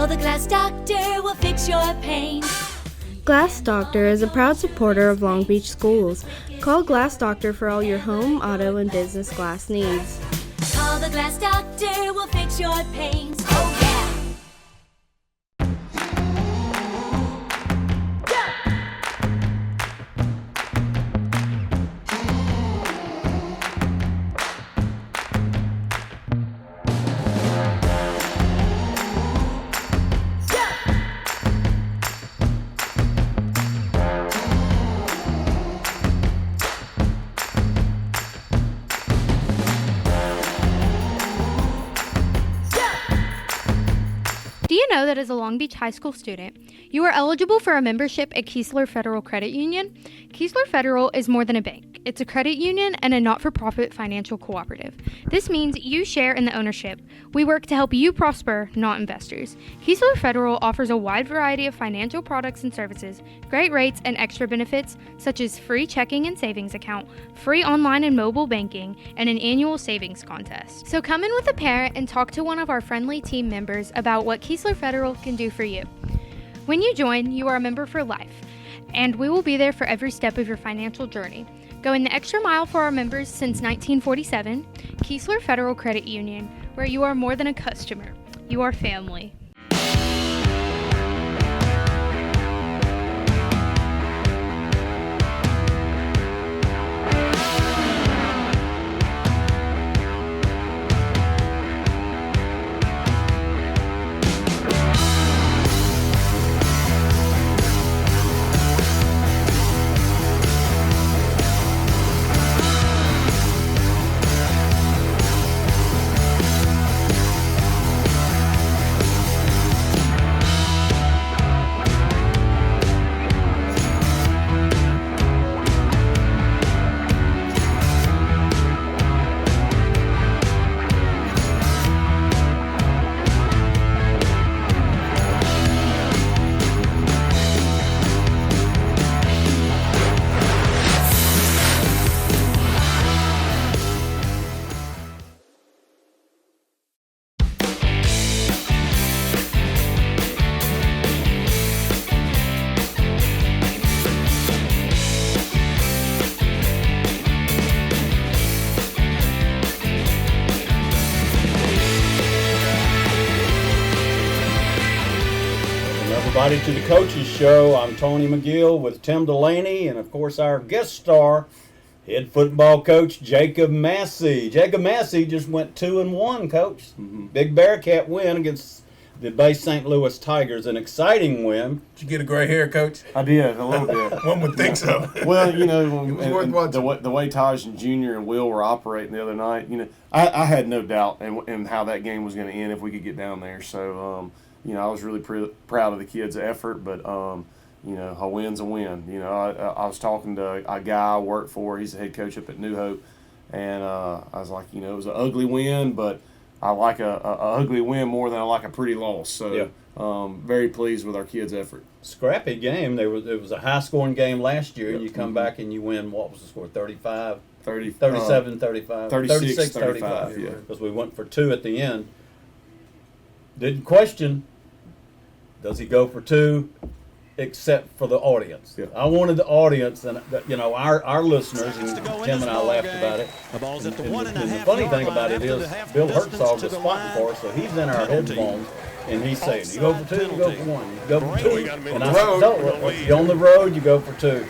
Call the Glass Doctor, we'll fix your pain. Glass Doctor is a proud supporter of Long Beach schools. Call Glass Doctor for all your home, auto, and business glass needs. Call the Glass Doctor, we'll fix your pains. Oh yeah! Do you know that as a Long Beach High School student, you are eligible for a membership at Keesler Federal Credit Union? Keesler Federal is more than a bank. It's a credit union and a not-for-profit financial cooperative. This means you share in the ownership. We work to help you prosper, not investors. Keesler Federal offers a wide variety of financial products and services, great rates and extra benefits, such as free checking and savings account, free online and mobile banking, and an annual savings contest. So come in with a parent and talk to one of our friendly team members about what Keesler Federal can do for you. When you join, you are a member for life, and we will be there for every step of your financial journey. Going the extra mile for our members since 1947, Keesler Federal Credit Union, where you are more than a customer, you are family. Everybody to the Coaches Show. I'm Tony McGill with Tim Delaney and, of course, our guest star, head football coach Jacob Massey. Jacob Massey just went 2-1, Coach. Big Bearcat win against the Bay St. Louis Tigers. An exciting win. Did you get a gray hair, Coach? I did, a little bit. One would think so. Well, you know, worth the way Taj and Junior and Will were operating the other night, you know, I had no doubt in how that game was going to end if we could get down there. So, you know, I was really proud of the kids' effort, but, you know, a win's a win. You know, I was talking to a guy I work for. He's the head coach up at New Hope, and I was like, you know, it was an ugly win, but I like a ugly win more than I like a pretty loss. So, yeah. Very pleased with our kids' effort. Scrappy game. It was a high-scoring game last year, and you come back and you win, what was the score, 35? 37, 35. 36, 35, yeah. Because we went for 2 at the end. Didn't question, does he go for 2, except for the audience. Yeah. I wanted the audience, and you know, our listeners, and Tim and I laughed about it. And the funny thing about it is Bill Hertzog was fighting for us, so he's in our headphones, and he's saying, you go for 2, you go for 1, you go for 2. And I said, no, you're on the road, you go for 2.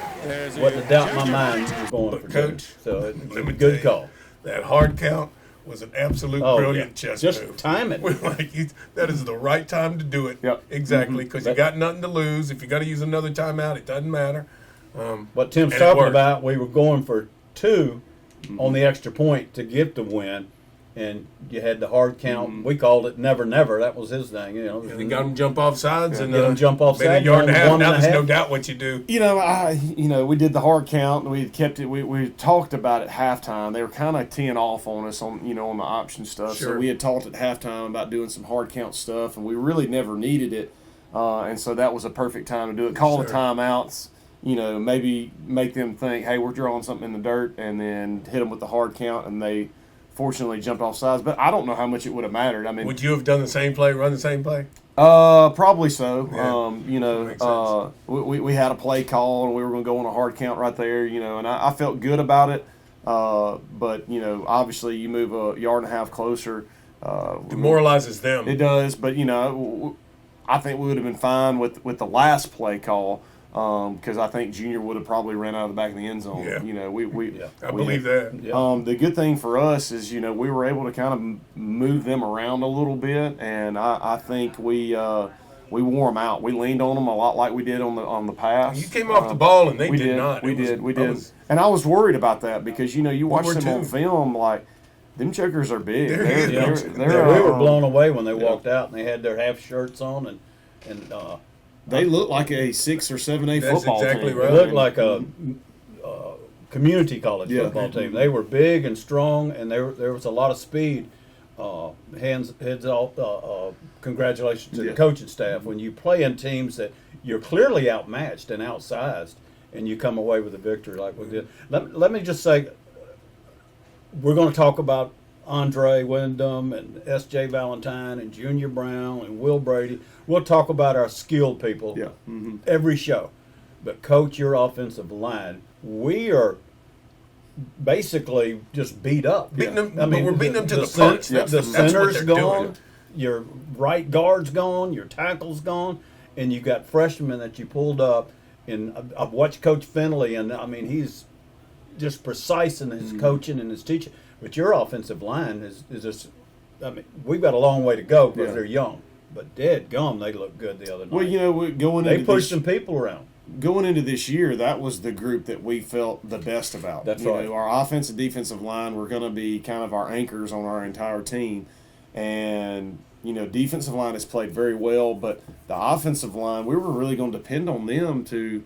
Wasn't a doubt in my mind you're going for 2. Coach, So it was a good call. That hard count was an absolute brilliant chess Just move. time it. That is the right time to do it. Yep. Exactly, because you got nothing to lose. If you got to use another timeout, it doesn't matter. What Tim's talking about, we were going for 2 on the extra point to get the win, and you had the hard count. We called it never, never. That was his thing, you know. And you got them jump off sides, and get them jump off maybe sides. a yard and a half. Now there's no doubt what you do. You know, we did the hard count, and we kept it. We talked about it at halftime. They were kind of teeing off on us on the option stuff. Sure. So we had talked at halftime about doing some hard count stuff, and we really never needed it. And so that was a perfect time to do it. Call the timeouts. You know, maybe make them think, hey, we're drawing something in the dirt, and then hit them with the hard count, and they fortunately jumped off sides. But I don't know how much it would have mattered. I mean, Would you have done the same play, run the same play? Probably so. Yeah. Makes sense. We had a play call and we were going to go on a hard count right there, and I felt good about it. But, obviously you move a yard and a half closer. Demoralizes them. It does, but, I think we would have been fine with the last play call because I think Junior would have probably ran out of the back of the end zone. Yeah. I we believe that. Yeah. The good thing for us is, we were able to kind of move them around a little bit, and I think we wore them out. We leaned on them a lot like we did on the pass. You came off the ball and they we did not. We did. And I was worried about that because, you watch were them on too. film, like, them jokers are big. They're huge. They're, Yeah, we were blown away when they walked out and they had their half shirts on and they look like a 6 or 7A That's football exactly team. right. They looked like a community Yeah. football team. They were big and strong, and there was a lot of speed. Heads off. Congratulations to the Yeah. coaching staff. When you play in teams that you're clearly outmatched and outsized, and you come away with a victory like we did. Let me just say, we're going to talk about Andre Wyndham and S.J. Valentine and Junior Brown and Will Brady. We'll talk about our skilled people Yeah. Mm-hmm. every show. But, Coach, your offensive line, we are basically just beat up. Beating them, but we're beating them to the punch. The That's what center's they're gone, doing. your right guard's gone, your tackle's gone, and you got freshmen that you pulled up. And I've watched Coach Finley, and he's just precise in his coaching and his teaching. But your offensive line is just, we've got a long way to go because Yeah. they're young. But dead gum, they look good the other night. Well, they pushed some people around. Going into this year, that was the group that we felt the best about. That's right. Our offensive, defensive line were going to be kind of our anchors on our entire team. And, defensive line has played very well, but the offensive line, we were really going to depend on them to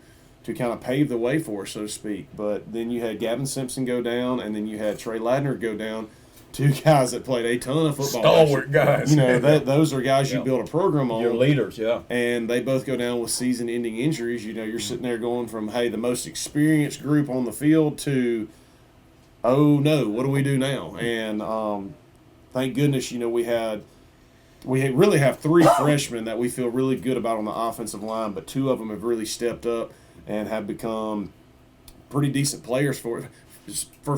kind of pave the way for us, so to speak. But then you had Gavin Simpson go down, and then you had Trey Ladner go down, two guys that played a ton of football. Stalwart guys. Those are guys you build a program on. Your leaders, yeah. And they both go down with season-ending injuries. You're sitting there going from, hey, the most experienced group on the field to, oh, no, what do we do now? And thank goodness, we really have three freshmen that we feel really good about on the offensive line, but two of them have really stepped up and have become pretty decent players for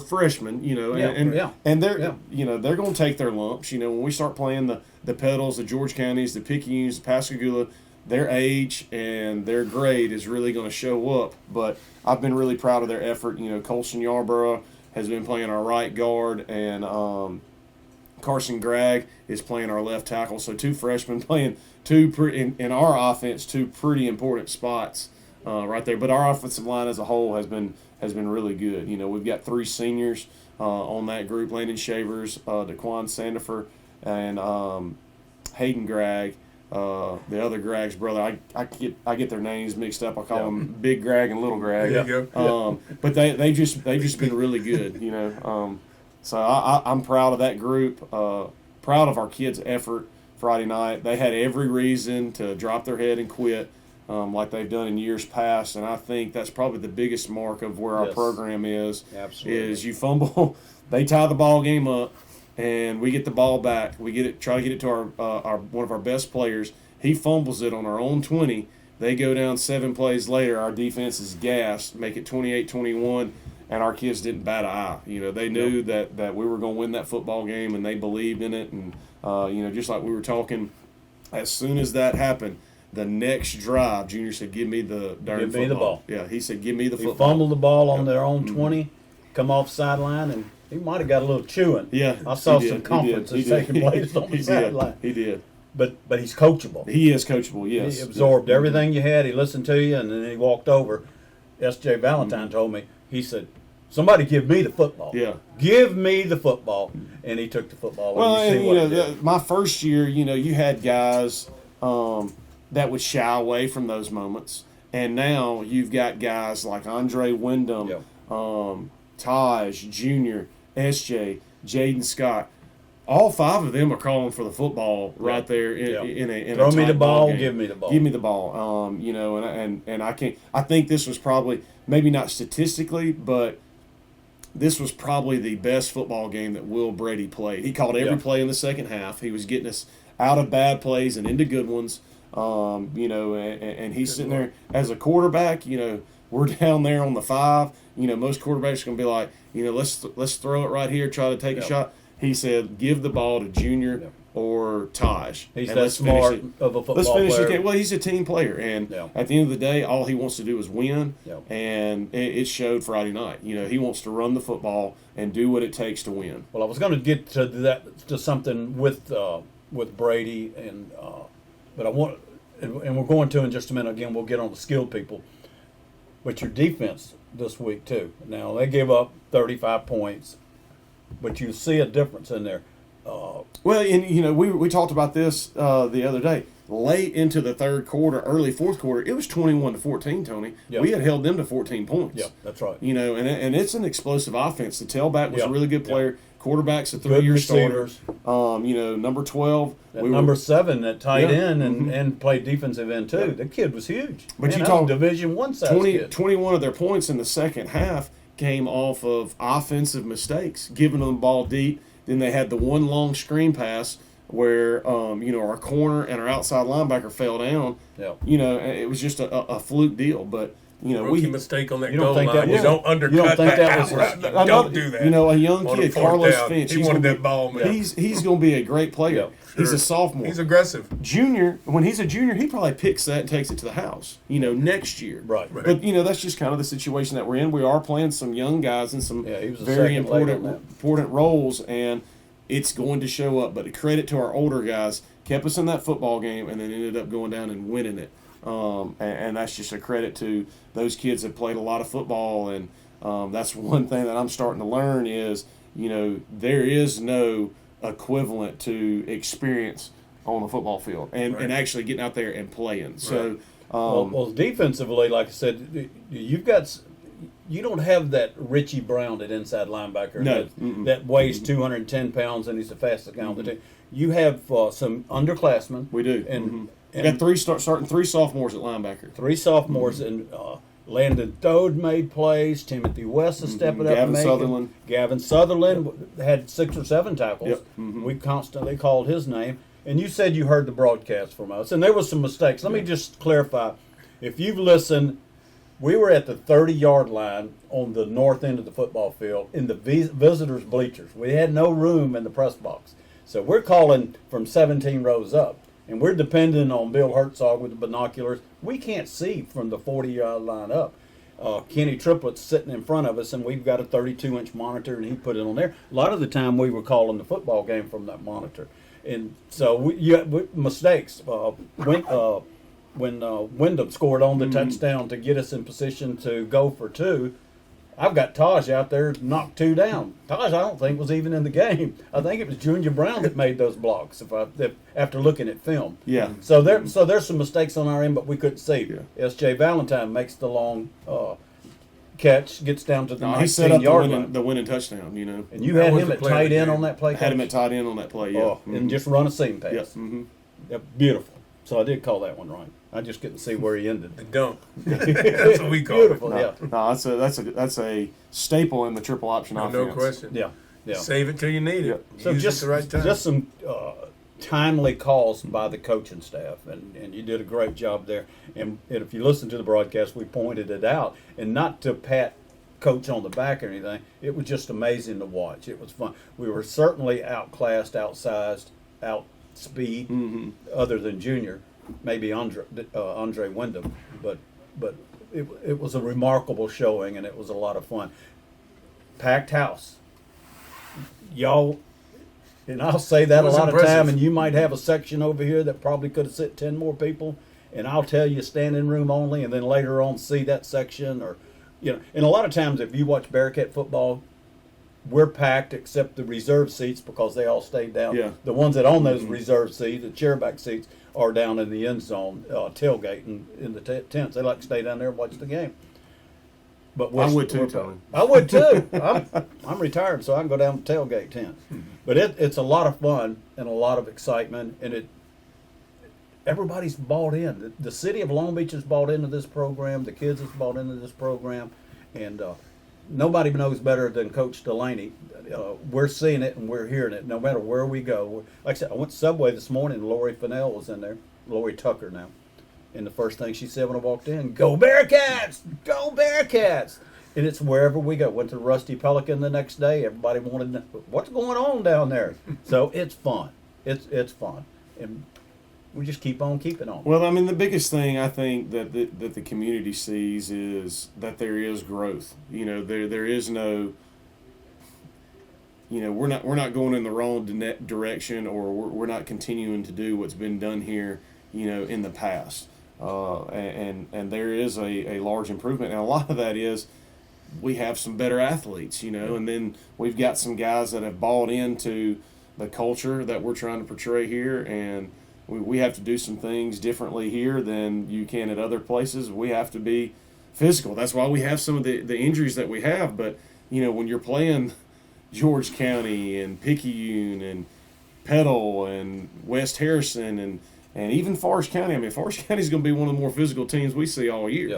freshmen, and they're they're going to take their lumps. When we start playing the Pedals, the George Counties, the Picayunes, the Pascagoula, their age and their grade is really going to show up. But I've been really proud of their effort. Colson Yarborough has been playing our right guard, and Carson Gregg is playing our left tackle. So two freshmen playing in our offense, two pretty important spots right there. But our offensive line as a whole has been really good. We've got three seniors on that group: Landon Shavers, Daquan Sandifer, and Hayden Gregg. The other Gregg's brother, I get their names mixed up. I call them Big Gregg and Little Gregg. There you go. But they've just been really good. So I'm proud of that group. Proud of our kids' effort Friday night. They had every reason to drop their head and quit, like they've done in years past. And I think that's probably the biggest mark of where our program is. Absolutely. Is you fumble, they tie the ball game up, and we get the ball back. We try to get it to our one of our best players. He fumbles it on our own 20. They go down 7 plays later. Our defense is gassed, make it 28-21, and our kids didn't bat an eye. They knew that we were going to win that football game, and they believed in it. And just like we were talking, as soon as that happened, the next drive, Junior said, "Give me the darn football." Give me the ball. Yeah, he said, "Give me the He football." fumbled the ball on their own 20, come off sideline, and he might have got a little chewing. Yeah, I saw he some did. conferences He did. taking place on He the did. sideline. He did. But he's coachable. He is coachable. Yes, He absorbed everything you had. He listened to you, and then he walked over. S.J. Valentine told me, he said, "Somebody give me the football. Yeah. Give me the football." And he took the football. Well, and and, you see what he did. my first year, you had guys that would shy away from those moments, and now you've got guys like Andre Wyndham, Taj, Junior, S.J., Jaden Scott. All 5 of them are calling for the football right there in a Throw me tight the ball, game. give me the ball. Give me the ball. And I can't. I think this was probably maybe not statistically, but this was probably the best football game that Will Brady played. He called every Yeah. play in the second half. He was getting us out of bad plays and into good ones. And he's sitting there as a quarterback. We're down there on the 5. Most quarterbacks are going to be like, let's throw it right here, try to take a shot. He said, give the ball to Junior or Taj. He's and that let's finish smart it. of a football Let's finish player. the game. Well, he's a team player, and at the end of the day, all he wants to do is win. And it showed Friday night. He wants to run the football and do what it takes to win. Well, I was going to get to that, to something with Brady, but I want, and we're going to in just a minute. Again, we'll get on the skilled people. But your defense this week too. Now they gave up 35 points, but you see a difference in there. Well, and we talked about this the other day. Late into the third quarter, early fourth quarter, it was 21-14. Tony, we had held them to 14 points. Yeah, that's right. And it's an explosive offense. The tailback was a really good player. Quarterback's a Good 3-year starter. receivers. Number 12. Number 7 at tight end and played defensive end too. The kid was huge. But you that talk was Division I size kid. 21 of their points in the second half came off of offensive mistakes, giving them the ball deep. Then they had the one long screen pass where our corner and our outside linebacker fell down. It was just a fluke deal, but. Rookie mistake on that you don't goal think line. that was- Don't undercut you don't think that was- Don't do that. A young On a kid, fourth Carlos down, Finch. he wanted that ball, man. He's going to be a great player. He's Sure. a sophomore. He's aggressive. Junior, when he's a junior, he probably picks that and takes it to the house, next year. Right. But, that's just kind of the situation that we're in. We are playing some young guys in some he was a very second late on that. important roles, and it's going to show up. But the credit to our older guys, kept us in that football game and then ended up going down and winning it. And that's just a credit to those kids that played a lot of football. And that's one thing that I'm starting to learn is, there is no equivalent to experience on the football field and actually getting out there and playing. So, well, defensively, like I said, you don't have that Richie Brown, that inside linebacker that weighs 210 pounds and he's the fastest guy on the team. You have some underclassmen. We do. And we got starting 3 sophomores at linebacker. 3 sophomores, and Landon Thode made plays. Timothy West is stepping up and making. Gavin Sutherland had 6 or 7 tackles. We constantly called his name. And you said you heard the broadcast from us, and there was some mistakes. Let me just clarify. If you've listened, we were at the 30-yard line on the north end of the football field in the visitors' bleachers. We had no room in the press box. So we're calling from 17 rows up. And we're depending on Bill Herzog with the binoculars. We can't see from the 40-yard line up. Kenny Triplett's sitting in front of us, and we've got a 32-inch monitor, and he put it on there. A lot of the time, we were calling the football game from that monitor. And so, mistakes. When Wyndham scored on the touchdown to get us in position to go for 2, I've got Taj out there knocked 2 down. Taj, I don't think, was even in the game. I think it was Junior Brown that made those blocks. After looking at film, So there's some mistakes on our end, but we couldn't see. Yeah. S.J. Valentine makes the long catch, gets down to the He set up 19-yard line, the winning touchdown. and you That had was him the at play of the tight end game. on that play. Had him Coach? at tight end on that play. Yeah, And just run a seam pass. Yep. Yep, beautiful. So I did call that one right. I just couldn't see where he ended. The dunk. That's what we call Beautiful, it. yeah. No, that's a staple in the triple option offense. No question. Yeah. Save it till you need it. So Use just it at the right time. just some timely calls by the coaching staff, and you did a great job there. And if you listen to the broadcast, we pointed it out, and not to pat Coach on the back or anything. It was just amazing to watch. It was fun. We were certainly outclassed, outsized, outspeed, other than Junior, maybe Andre Wyndham, but it was a remarkable showing, and it was a lot of fun. Packed house. Y'all, and I'll say that It a was lot of impressive. time, and you might have a section over here that probably could have sit 10 more people, and I'll tell you standing room only, and then later on see that section, or, and a lot of times if you watch Bearcat football, we're packed except the reserve seats because they all stayed down. Yeah. The ones that own those reserve seats, the chairback seats, are down in the end zone, tailgating in the tents. They like to stay down there and watch the game. But I would too, Tony. I would too. I'm retired, so I can go down to the tailgate tent. But it's a lot of fun and a lot of excitement, and everybody's bought in. The city of Long Beach has bought into this program. The kids has bought into this program, and nobody knows better than Coach Delaney. We're seeing it and we're hearing it no matter where we go. Like I said, I went to Subway this morning. Lori Fennell was in there. Lori Tucker now. And the first thing she said when I walked in, "Go Bearcats! Go Bearcats!" And it's wherever we go. Went to Rusty Pelican the next day. Everybody wanted to know what's going on down there. So it's fun. It's fun. And we just keep on keeping on. Well, I mean, the biggest thing I think that the community sees is that there is growth. There is no, we're not going in the wrong direction, or we're not continuing to do what's been done here, in the past. And there is a large improvement, and a lot of that is we have some better athletes, and then we've got some guys that have bought into the culture that we're trying to portray here, and we have to do some things differently here than you can at other places. We have to be physical. That's why we have some of the injuries that we have. But, when you're playing George County and Picayune and Petal and West Harrison and even Forest County, Forest County is going to be one of the more physical teams we see all year.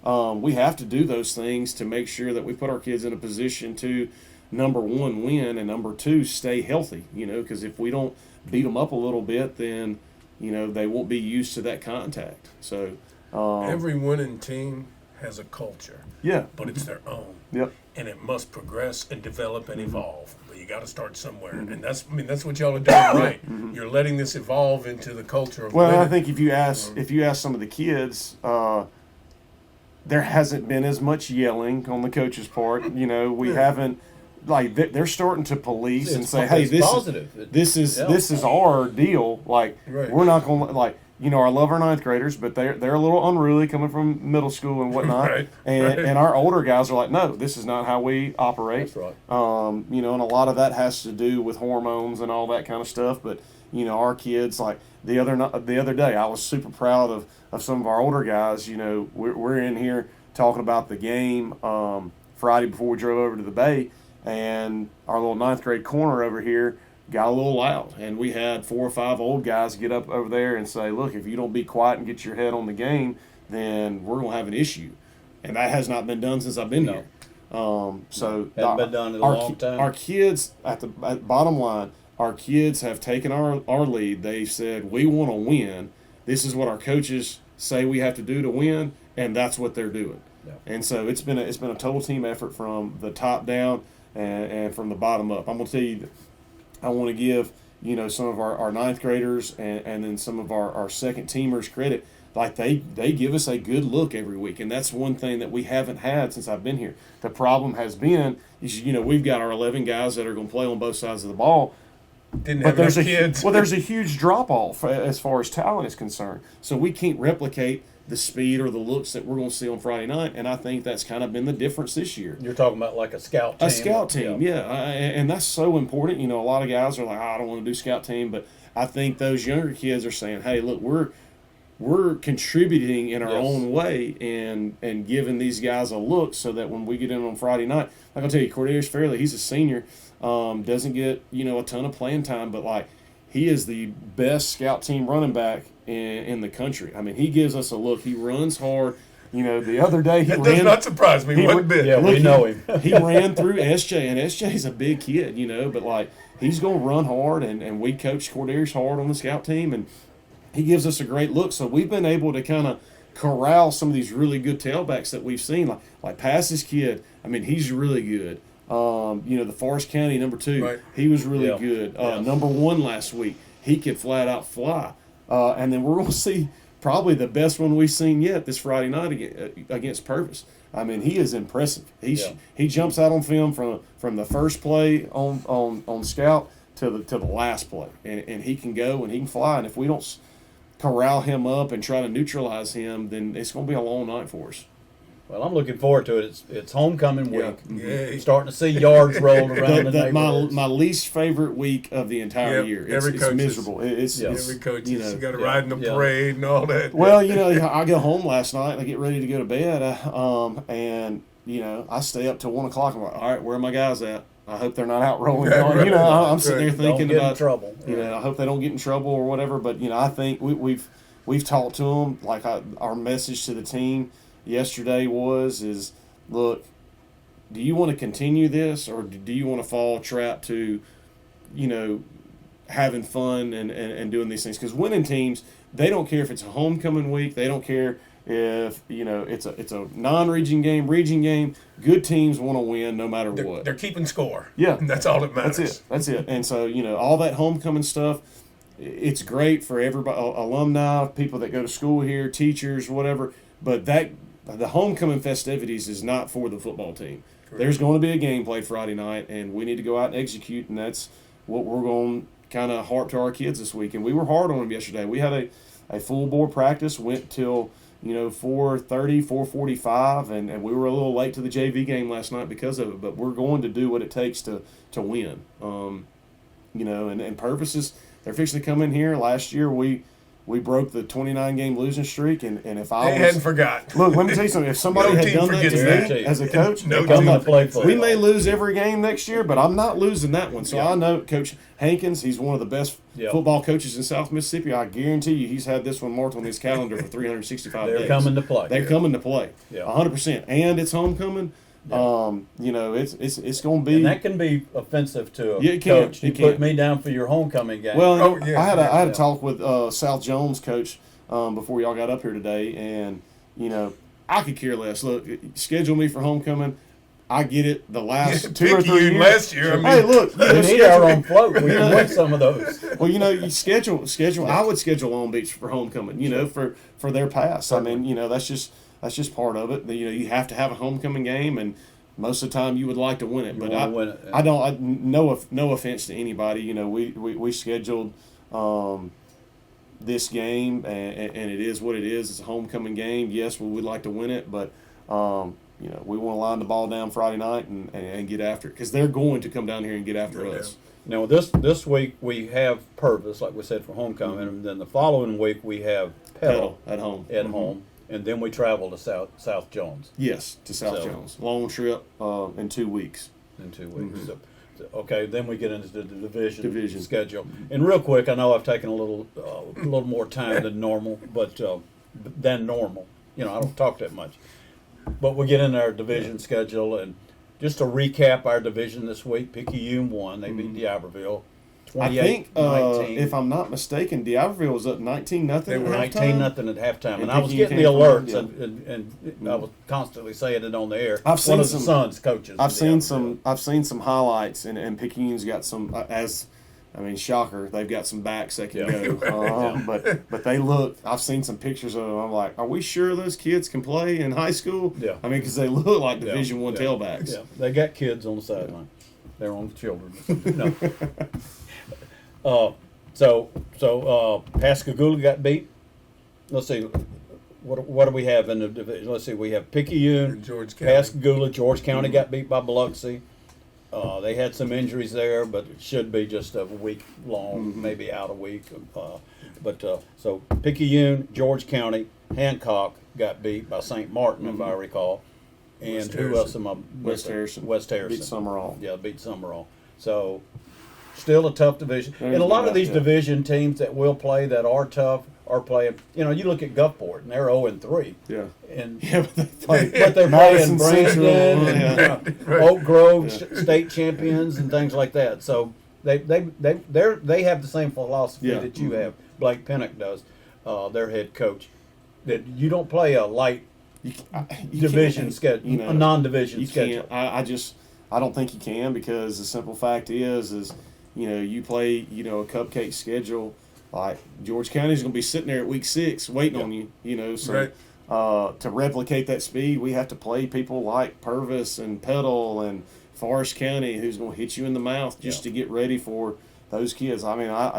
Yeah. We have to do those things to make sure that we put our kids in a position to, number one, win, and number two, stay healthy, because if we don't beat them up a little bit, then they won't be used to that contact. So every winning team has a culture. Yeah. But it's their own. Yep. And it must progress and develop and evolve. But you got to start somewhere. And that's what y'all are doing right. You're letting this evolve into the culture of winning. I think if you ask some of the kids, there hasn't been as much yelling on the coach's part. We haven't. Like, they're starting to police and say, "Hey, this is our deal." Like, we're not going to, I love our ninth graders, but they're a little unruly coming from middle school and whatnot. And our older guys are like, "No, this is not how we operate." That's right. And a lot of that has to do with hormones and all that kind of stuff. But our kids, like the other day, I was super proud of some of our older guys. We're in here talking about the game Friday before we drove over to the Bay. And our little ninth grade corner over here got a little loud. And we had 4 or 5 old guys get up over there and say, "Look, if you don't be quiet and get your head on the game, then we're going to have an issue." And that has not been done since I've been here. Hasn't been done in a long time. Our kids, at bottom line, our kids have taken our lead. They've said, "We want to win. This is what our coaches say we have to do to win," and that's what they're doing. Yeah. And so it's been a total team effort from the top down and from the bottom up. I'm going to tell you, I want to give some of our ninth graders and then some of our second teamers credit. Like they give us a good look every week, and that's one thing that we haven't had since I've been here. The problem has been is we've got our 11 guys that are going to play on both sides of the ball. There's a huge drop off as far as talent is concerned. So we can't replicate the speed or the looks that we're going to see on Friday night, and I think that's kind of been the difference this year. You're talking about like a scout team. A scout team, yeah. And that's so important. A lot of guys are like, "I don't want to do scout team," but I think those younger kids are saying, "Hey, look, we're contributing in our own way and giving these guys a look so that when we get in on Friday night," like I'll tell you, Cordarius Fairley, he's a senior, doesn't get a ton of playing time, but he is the best scout team running back in the country. He gives us a look. He runs hard. The other day that does not surprise me one bit. Yeah, we know him. He ran through SJ, and SJ's a big kid, but he's going to run hard, and we coach Cordarius hard on the scout team, and he gives us a great look. So we've been able to kind of corral some of these really good tailbacks that we've seen, like Pass's kid. He's really good. The Forest County number 2, he was really good. Number 1 last week, he could flat out fly. And then we're going to see probably the best one we've seen yet this Friday night against Purvis. He is impressive. He jumps out on film from the first play on scout to the last play, and he can go and he can fly. And if we don't corral him up and try to neutralize him, then it's going to be a long night for us. Well, I'm looking forward to it. It's homecoming week. Yeah. Starting to see yards rolling around the neighborhoods. My least favorite week of the entire year. It's miserable. Every coach, you got to ride in the parade and all that. Well, I go home last night and I get ready to go to bed, and I stay up till 1 o'clock. I'm like, all right, where are my guys at? I hope they're not out rolling. I'm sitting there thinking don't get about in trouble. I hope they don't get in trouble or whatever. But I think we've talked to them. Like our message to the team yesterday is look, do you want to continue this, or do you want to fall trap to, having fun and doing these things? Because winning teams, they don't care if it's a homecoming week. They don't care if it's a non-region game, region game. Good teams want to win no matter what. They're keeping score. Yeah, and that's all that matters. That's it. And so all that homecoming stuff, it's great for everybody, alumni, people that go to school here, teachers, whatever. But the homecoming festivities is not for the football team. Correct. There's going to be a game played Friday night, and we need to go out and execute, and that's what we're going to kind of harp to our kids this week. And we were hard on them yesterday. We had a full board practice, went till 4:30, 4:45, and we were a little late to the JV game last night because of it. But we're going to do what it takes to win. And Purvis they're fixing to come in here. Last year we broke the 29-game losing streak, and if I hadn't forgot. Look, let me tell you something. If somebody had done that to me as a coach, we may lose every game next year, but I'm not losing that one. So I know Coach Hankins, he's one of the best football coaches in South Mississippi. I guarantee you he's had this one marked on his calendar for 365 days. They're coming to play. They're coming to play, 100%. And it's homecoming. Yeah. It's going to be, and that can be offensive to a coach. You put me down for your homecoming game. Well, I had a talk with South Jones coach before y'all got up here today, and I could care less. Look, schedule me for homecoming. I get it. The last 2 or 3 years. Last year, hey, look, we need our own float. We can win some of those. Well, you schedule. I would schedule Long Beach for homecoming. For their pass. I mean, that's just part of it. You have to have a homecoming game, and most of the time you would like to win it. But I don't. No offense to anybody. We scheduled this game, and it is what it is. It's a homecoming game. Yes, we would like to win it, but we want to line the ball down Friday night and get after it, because they're going to come down here and get after us. Now this week we have Purvis, like we said, for homecoming, and then the following week we have Petal at home. Home. And then we travel to South Jones. Yes, to South Jones. Long trip in 2 weeks. So, okay, then we get into the division schedule. And real quick, I know I've taken a little more time than normal, but I don't talk that much. But we get into our division schedule, and just to recap our division this week, Picayune won. They beat D'Iberville. I think, if I'm not mistaken, D'Iberville was up 19-0. They were 19-0 at halftime, and I was getting the alerts, and I was constantly saying it on the air. I've seen one of the Suns coaches. I've seen some highlights, and Picayune's got some. Shocker, they've got some backs that can go. But they look. I've seen some pictures of them. I'm like, are we sure those kids can play in high school? Yeah. Because they look like Division I tailbacks. Yeah, they got kids on the sideline. They're on the children. No. So Pascagoula got beat. Let's see, what do we have in the division? Let's see, we have Picayune, Pascagoula, George County got beat by Biloxi. They had some injuries there, but it should be just a week long, maybe out a week. So Picayune, George County, Hancock got beat by St. Martin, if I recall. And who else am I? West Harrison. Beat Summerall. Yeah, beat Summerall. So still a tough division. And a lot of these division teams that will play that are tough are playing. You look at Gulfport, and they're 0-3. Yeah. But they're playing Brandon and Oak Grove state champions and things like that. So they have the same philosophy that you have. Blake Pinnock does, their head coach. That you don't play a light division schedule, a non-division schedule. I don't think you can, because the simple fact is you play a cupcake schedule. Like George County's going to be sitting there at week 6 waiting on you. So to replicate that speed, we have to play people like Purvis and Petal and Forest County, who's going to hit you in the mouth just to get ready for those kids.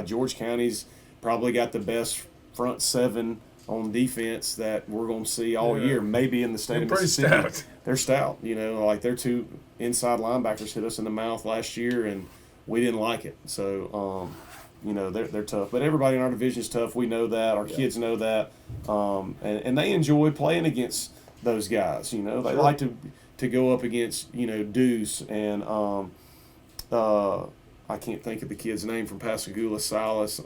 George County's probably got the best front 7 on defense that we're going to see all year, maybe in the state of Mississippi. Stout. They're stout. Like their 2 inside linebackers hit us in the mouth last year, and we didn't like it. So, they're tough. But everybody in our division is tough. We know that. Our kids know that. And they enjoy playing against those guys. They like to go up against, Deuce and I I can't think of the kid's name from Pascagoula, Silas.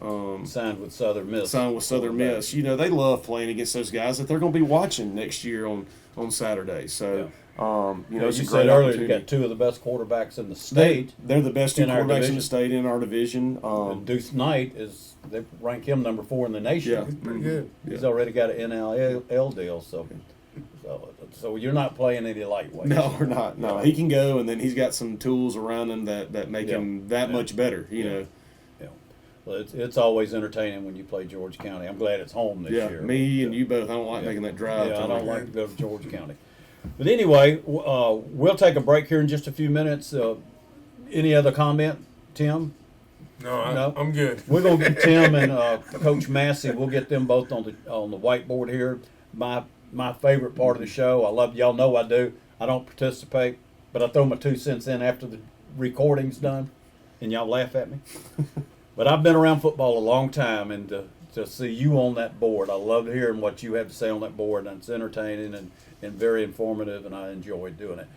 Signed with Southern Miss. You know, they love playing against those guys that they're going to be watching next year on Saturday. So, you know, it's you a great said earlier, opportunity. you got two of the best quarterbacks in the state. They're the best two in our quarterbacks in division. the state in our division. And Deuce Knight they rank him number 4 in the nation. Yeah. Pretty good. He's already got an NIL deal, so you're not playing any lightweight. No, we're not. No, he can go, and then he's got some tools around him that make him that much better. You know. Yeah. Well, it's always entertaining when you play George County. I'm glad it's home this year. Me and you both. I don't like making that drive. Yeah, I don't like to go to George County. But anyway, we'll take a break here in just a few minutes. Any other comment, Tim? No, I'm good. We're gonna get Tim and Coach Massey. We'll get them both on the whiteboard here. My favorite part of the show. I love y'all know I do. I don't participate, but I throw my 2 cents in after the recording's done, and y'all laugh at me. But I've been around football a long time, and to see you on that board, I love hearing what you have to say on that board, and it's entertaining and very informative, and I enjoy doing it.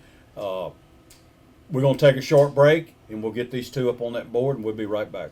We're going to take a short break, and we'll get these two up on that board, and we'll be right back.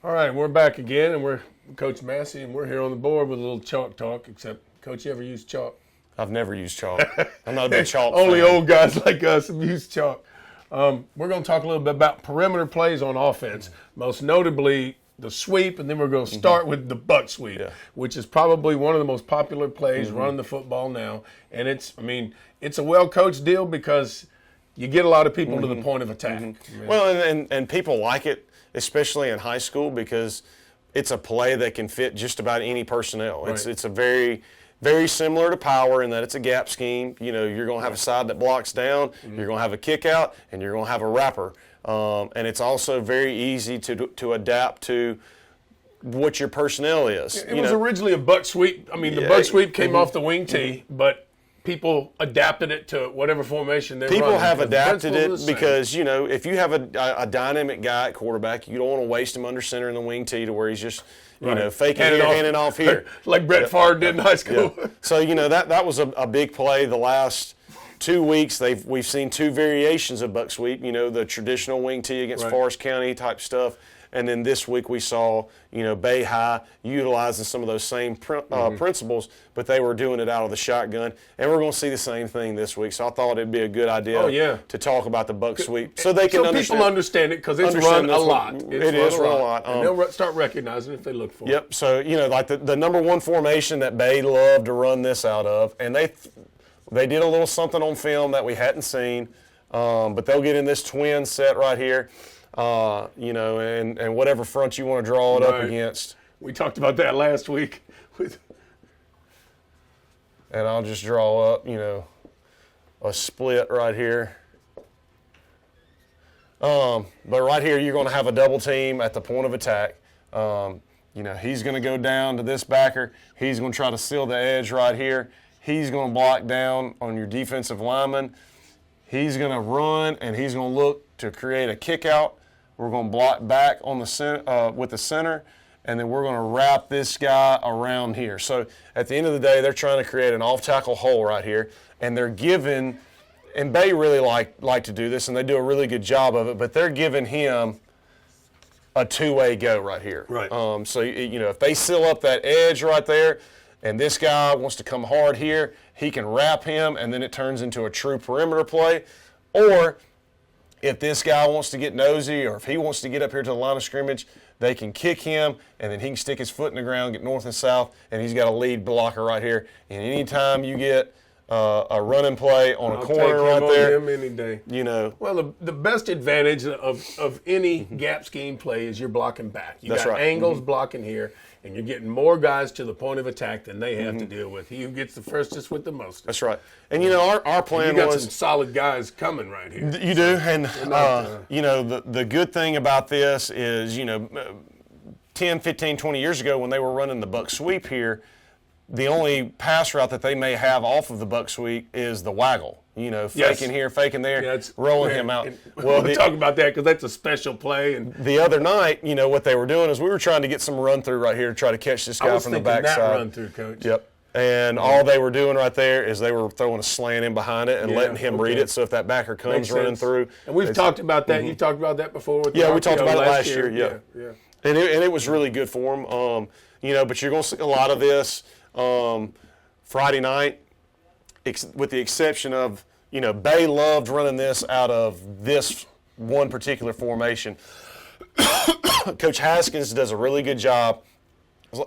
All right, we're back again, and we're Coach Massey, and we're here on the board with a little chalk talk. Except, Coach, you ever use chalk? I've never used chalk. I'm not a big chalk Only fan. old guys like us have used chalk. We're going to talk a little bit about perimeter plays on offense, most notably the sweep, and then we're going to start with the buck sweep, which is probably one of the most popular plays running the football now. And it's a well-coached deal because you get a lot of people to the point of attack. Well, and people like it, especially in high school, because it's a play that can fit just about any personnel. Right. It's a very, very similar to power in that it's a gap scheme. You know, you're going to have a side that blocks down, you're going to have a kick out, and you're going to have a wrapper. And it's also very easy to adapt to what your personnel is. It was originally a buck sweep. I mean, the buck sweep came off the wing tee, but people adapted it to whatever formation they're running. People have The adapted principle it is the same. because, you know, if you have a dynamic guy at quarterback, you don't want to waste him under center in the wing tee to where he's just, you know, faking here, handing off here. Like Brett Favre did in high school. Yeah. So, you know, that was a big play. The last 2 weeks, we've seen 2 variations of buck sweep, you know, the traditional wing tee against Forest County type stuff. And then this week we saw, you know, Bay High utilizing some of those same principles, but they were doing it out of the shotgun. And we're going to see the same thing this week. So I thought it'd be a good idea to talk about the buck sweep so they can people understand it because it's run a lot. It is run a lot. And they'll start recognizing it if they look for it. Yep. So, you know, like the number one formation that Bay loved to run this out of, and they did a little something on film that we hadn't seen, but they'll get in this twin set right here. You know, and whatever front you want to draw it up against. We talked about that last week. And I'll just draw up, you know, a split right here. But right here, you're going to have a double team at the point of attack. You know, he's going to go down to this backer. He's going to try to seal the edge right here. He's going to block down on your defensive lineman. He's going to run, and he's going to look to create a kick out. We're going to block back on the center, with the center, and then we're going to wrap this guy around here. So at the end of the day, they're trying to create an off-tackle hole right here, and they're giving – and Bay really like to do this, and they do a really good job of it, but they're giving him a two-way go right here. Right. So, you know, if they seal up that edge right there and this guy wants to come hard here, he can wrap him, and then it turns into a true perimeter play. Or – if this guy wants to get nosy or if he wants to get up here to the line of scrimmage, they can kick him, and then he can stick his foot in the ground, get north and south, and he's got a lead blocker right here. And anytime you get a running play on a corner right there, him any day. You know. Well, the best advantage of any gap scheme play is you're blocking back. You That's got right. angles blocking here, and you're getting more guys to the point of attack than they have to deal with. He who gets the firstest with the most. That's right. And, our plan you got was – some solid guys coming right here. You do, and, the good thing about this is, 10, 15, 20 years ago when they were running the buck sweep here, the only pass route that they may have off of the buck sweep is the waggle. Faking here, faking there, rolling him out. We'll talk about that because that's a special play. And the other night, what they were doing is we were trying to get some run through right here to try to catch this guy from the backside. That run through, Coach. Yep. And all they were doing right there is they were throwing a slant in behind it and letting him read it. So if that backer comes running through, and we've talked about that. You talked about that before. With we talked about it last year. Yeah. And it was really good for him. But you're going to see a lot of this Friday night, with the exception of, Bay loved running this out of this one particular formation. Coach Haskins does a really good job.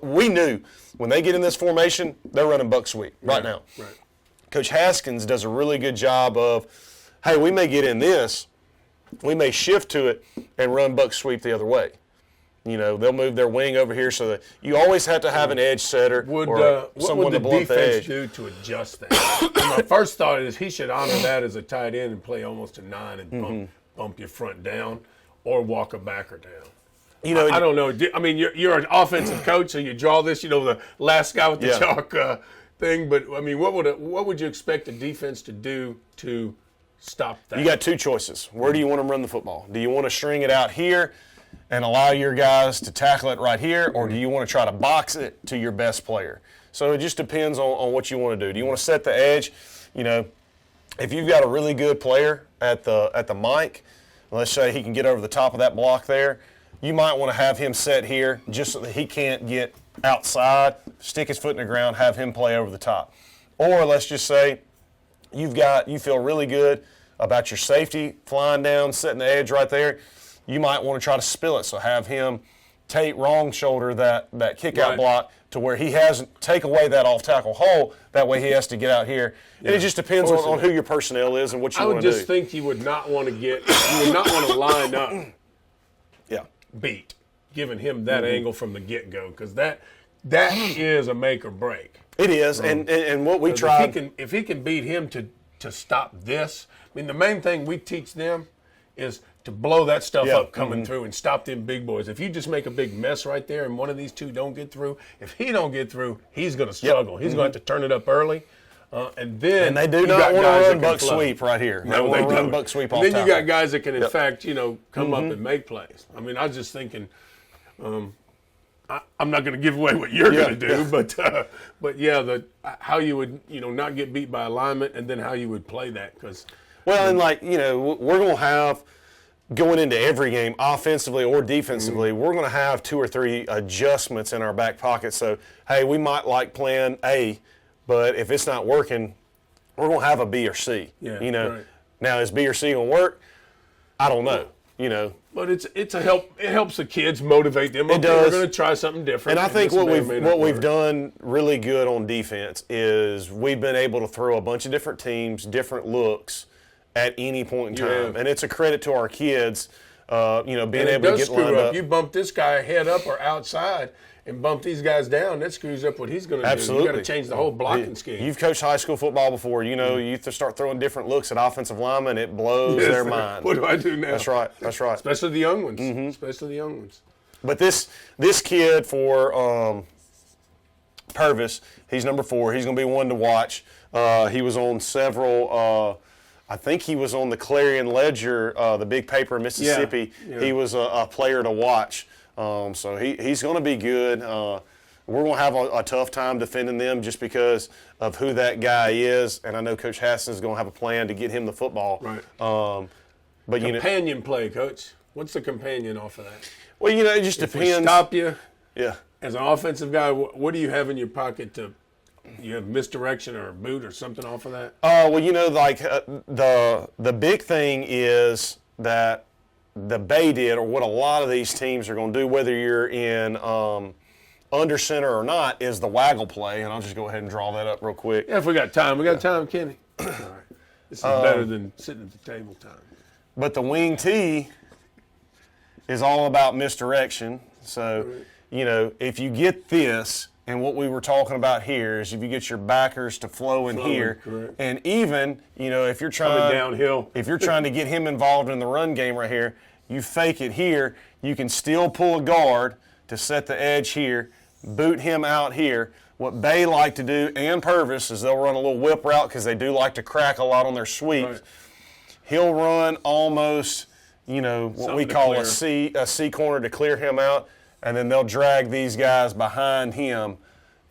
We knew when they get in this formation, they're running buck sweep right now. Right. Coach Haskins does a really good job of, hey, we may get in this, we may shift to it and run buck sweep the other way. They'll move their wing over here so that you always have to have an edge setter or someone to blunt the edge. What would the defense do to adjust that? My first thought is he should honor that as a tight end and play almost a 9 and bump your front down or walk a backer down. I don't know. I mean, you're an offensive coach, so you draw this, the last guy with the chalk thing. But, I mean, what would you expect the defense to do to stop that? You got two choices. Where do you want to run the football? Do you want to string it out here and allow your guys to tackle it right here, or do you want to try to box it to your best player? So it just depends on what you want to do. Do you want to set the edge? If you've got a really good player at the mic, let's say he can get over the top of that block there, you might want to have him set here just so that he can't get outside, stick his foot in the ground, have him play over the top. Or let's just say you feel really good about your safety flying down, setting the edge right there. You might want to try to spill it, so have him wrong shoulder that kick-out block to where he take away that off-tackle hole. That way he has to get out here. Yeah. And it just depends on who your personnel is and what you want to do. I would just think you would not want to line up beat, giving him that angle from the get-go, because that is a make or break. It is, and what we tried. If he can beat him to stop this, I mean, the main thing we teach them is to blow that stuff up coming through and stop them big boys. If you just make a big mess right there and one of these two don't get through, if he don't get through, he's going to struggle. He's going to have to turn it up early. And they do not want to run buck sweep right here. No, they want to run buck sweep off top. Then you got it. guys that can, in fact, come up and make plays. I mean, I was just thinking, I'm not going to give away what you're going to do, but how you would, not get beat by alignment, and then how you would play that. And we're going to have, going into every game, offensively or defensively, we're going to have 2 or 3 adjustments in our back pocket. So, hey, we might like plan A, but if it's not working, we're going to have a B or C. Right. Now, is B or C going to work? I don't know. But it's a help. It helps the kids, motivate them. It does. We're going to try something different. And I think what we've done really good on defense is we've been able to throw a bunch of different teams, different looks at any point in time, and it's a credit to our kids, being able to get lined up. You bump this guy head up or outside, and bump these guys down. That screws up what he's going to do. Absolutely, you got to change the whole blocking scheme. You've coached high school football before. You start throwing different looks at offensive linemen, it blows their mind. What do I do now? That's right. Especially the young ones. But this kid for Purvis, he's number 4. He's going to be one to watch. He was on several. I think he was on the Clarion Ledger, the big paper in Mississippi. Yeah. He was a player to watch. So he's going to be good. We're going to have a tough time defending them just because of who that guy is. And I know Coach Haskins is going to have a plan to get him the football. Right. But companion play, Coach. What's the companion off of that? Well, it just depends. We stop you. Yeah. As an offensive guy, what do you have in your pocket to? You have misdirection or a boot or something off of that? The big thing is that the Bay did, or what a lot of these teams are going to do, whether you're in under center or not, is the waggle play. And I'll just go ahead and draw that up real quick. Yeah, if we got time. We got time, Kenny. All right. This is better than sitting at the table time. But the wing tee is all about misdirection. So if you get this, and what we were talking about here is if you get your backers to flow in here, correct. and even, if you're trying downhill, if you're trying to get him involved in the run game right here, you fake it here, you can still pull a guard to set the edge here, boot him out here. What they like to do, and Purvis, is they'll run a little whip route because they do like to crack a lot on their sweeps. Right. He'll run almost, what Something we to call clear. a C corner to clear him out, and then they'll drag these guys behind him,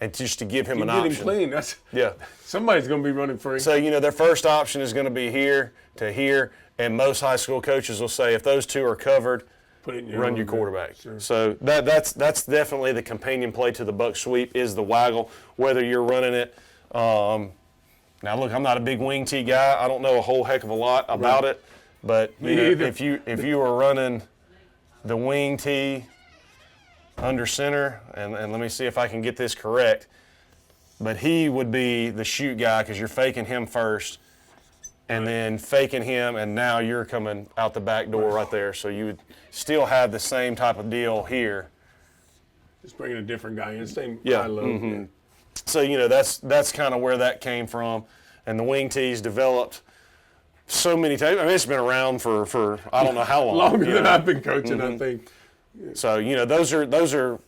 and just to give him an get option. him clean. That's Yeah. somebody's going to be running free. So, their first option is going to be here to here, and most high school coaches will say if those two are covered, Put it in your run own your bag. quarterback. Sure. So that's definitely the companion play to the buck sweep is the waggle, whether you're running it. Now, look, I'm not a big wing tee guy. I don't know a whole heck of a lot about it, but Me either. if you were running the wing tee under center, and let me see if I can get this correct, but he would be the shoot guy because you're faking him first, and then faking him, and now you're coming out the back door right there. So you would still have the same type of deal here. Just bringing a different guy in, same Yeah. high low. Mm-hmm. So, that's kind of where that came from. And the wing tees developed so many times. I mean, it's been around for I don't know how long. Longer than I've been coaching, I think. So, those are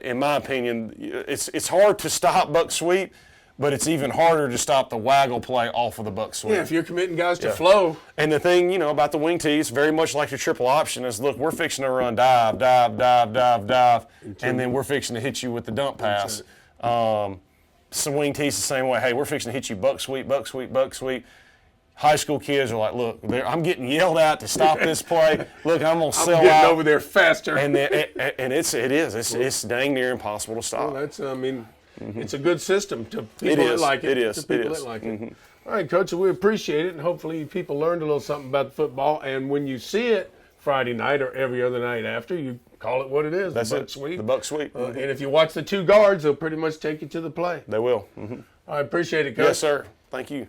in my opinion, it's hard to stop buck sweep, but it's even harder to stop the waggle play off of the buck sweep. Yeah, if you're committing guys to flow. And the thing, about the wing tees, very much like your triple option, is look, we're fixing to run dive, dive, dive, dive, dive, and then we're fixing to hit you with the dump pass. Some wing tees the same way. Hey, we're fixing to hit you buck sweep, buck sweep, buck sweep. High school kids are like, look, I'm getting yelled at to stop this play. Look, I'm gonna sell I'm getting out over there faster. and it's dang near impossible to stop. Well, it's a good system to people It is. that like it. It is. To people It is. that like it. All right, Coach, we appreciate it, and hopefully people learned a little something about football. And when you see it Friday night or every other night after, you call it what it is, That's the buck it. sweep. The buck sweep. And if you watch the two guards, they'll pretty much take you to the play. They will. I appreciate it, Coach. Yes, sir. Thank you.